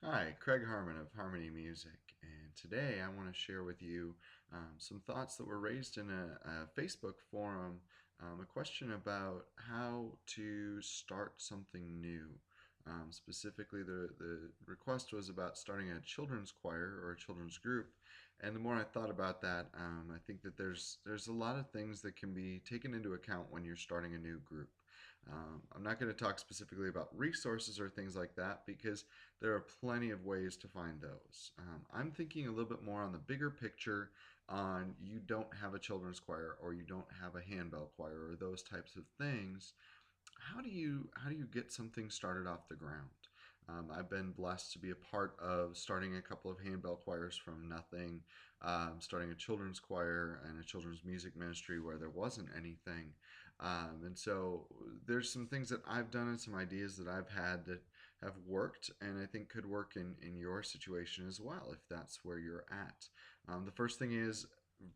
Hi, Craig Harmon of Harmony Music, and today I want to share with you some thoughts that were raised in a Facebook forum, a question about how to start something new. Specifically, the request was about starting a children's choir or a children's group, and the more I thought about that, I think that there's a lot of things that can be taken into account when you're starting a new group. I'm not going to talk specifically about resources or things like that because there are plenty of ways to find those. I'm thinking a little bit more on the bigger picture on you don't have a children's choir or you don't have a handbell choir or those types of things. How do you get something started off the ground? I've been blessed to be a part of starting a couple of handbell choirs from nothing, starting a children's choir and a children's music ministry where there wasn't anything. And so there's some things that I've done and some ideas that I've had that have worked and I think could work in your situation as well if that's where you're at. The first thing is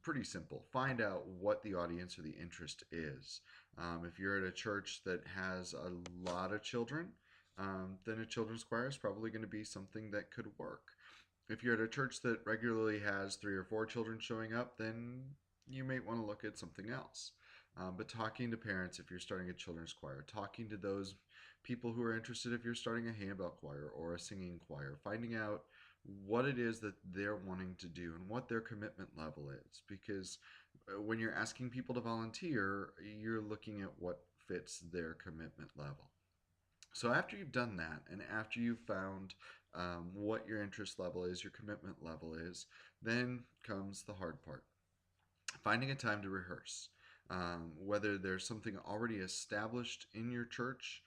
pretty simple. Find out what the audience or the interest is. If you're at a church that has a lot of children, then a children's choir is probably going to be something that could work. If you're at a church that regularly has 3 or 4 children showing up, then you may want to look at something else. But talking to parents if you're starting a children's choir, talking to those people who are interested if you're starting a handbell choir or a singing choir, finding out what it is that they're wanting to do and what their commitment level is. Because when you're asking people to volunteer, you're looking at what fits their commitment level. So after you've done that, and after you've found what your interest level is, your commitment level is, then comes the hard part: finding a time to rehearse. Whether there's something already established in your church,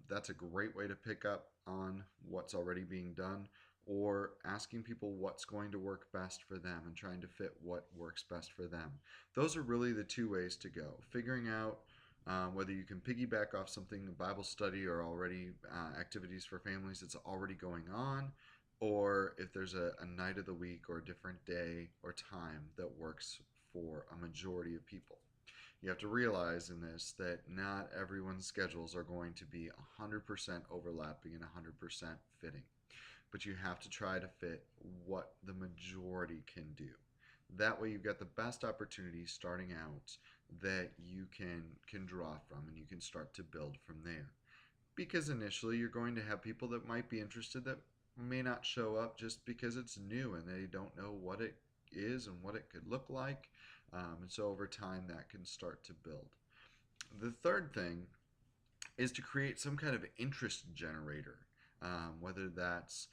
that's a great way to pick up on what's already being done, or asking people what's going to work best for them and trying to fit what works best for them. Those are really the two ways to go. Figuring out whether you can piggyback off something, a Bible study or already activities for families that's already going on, or if there's a night of the week or a different day or time that works for a majority of people. You have to realize in this that not everyone's schedules are going to be 100% overlapping and 100% fitting, but you have to try to fit what the majority can do. That way you've got the best opportunity starting out that you can draw from, and you can start to build from there. Because initially you're going to have people that might be interested that may not show up just because it's new and they don't know what it is and what it could look like. And so over time that can start to build. The third thing is to create some kind of interest generator. Whether that's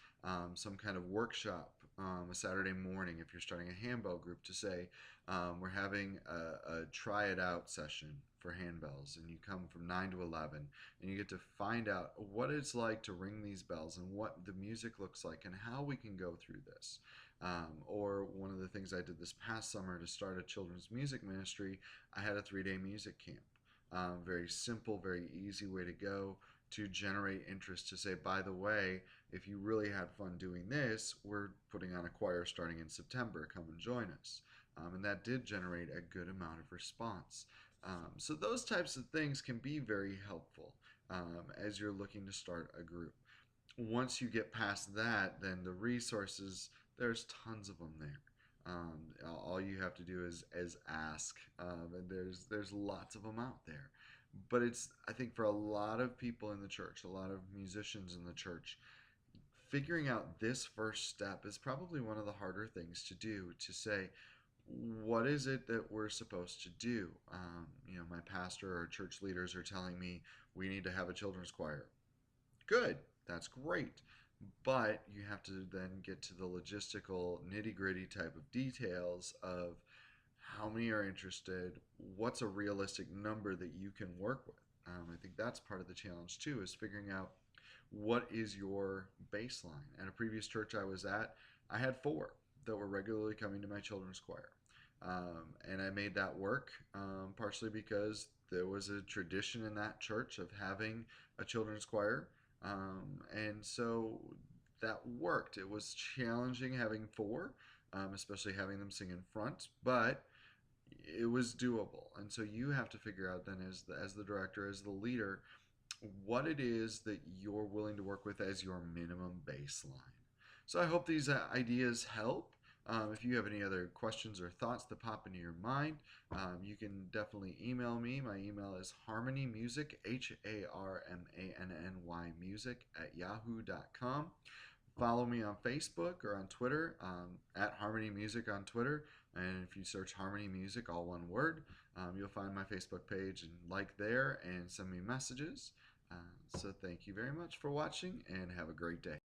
some kind of workshop, a Saturday morning, if you're starting a handbell group, to say, we're having a try it out session for handbells, and you come from 9 to 11, and you get to find out what it's like to ring these bells and what the music looks like and how we can go through this. Or one of the things I did this past summer to start a children's music ministry, I had a 3-day music camp. Very simple, very easy way to go to generate interest, to say, by the way, if you really had fun doing this, we're putting on a choir starting in September. Come and join us. And that did generate a good amount of response. So those types of things can be very helpful as you're looking to start a group. Once you get past that, then the resources, there's tons of them there. All you have to do is ask, and there's lots of them out there. But it's, I think, for a lot of people in the church, a lot of musicians in the church, figuring out this first step is probably one of the harder things to do. To say, what is it that we're supposed to do? My pastor or church leaders are telling me we need to have a children's choir. Good, that's great. But you have to then get to the logistical, nitty gritty type of details of how many are interested, what's a realistic number that you can work with. I think that's part of the challenge too, is figuring out what is your baseline. At a previous church I was at, I had 4 that were regularly coming to my children's choir. And I made that work, partially because there was a tradition in that church of having a children's choir. And so that worked. It was challenging having 4, especially having them sing in front, but it was doable. And so you have to figure out then, as the director, as the leader, what it is that you're willing to work with as your minimum baseline. So I hope these ideas help. If you have any other questions or thoughts that pop into your mind, you can definitely email me. My email is harmonymusic, HARMANNY music at yahoo.com. Follow me on Facebook or on Twitter, at Harmony Music on Twitter. And if you search Harmony Music, all one word, you'll find my Facebook page and like there and send me messages. So thank you very much for watching and have a great day.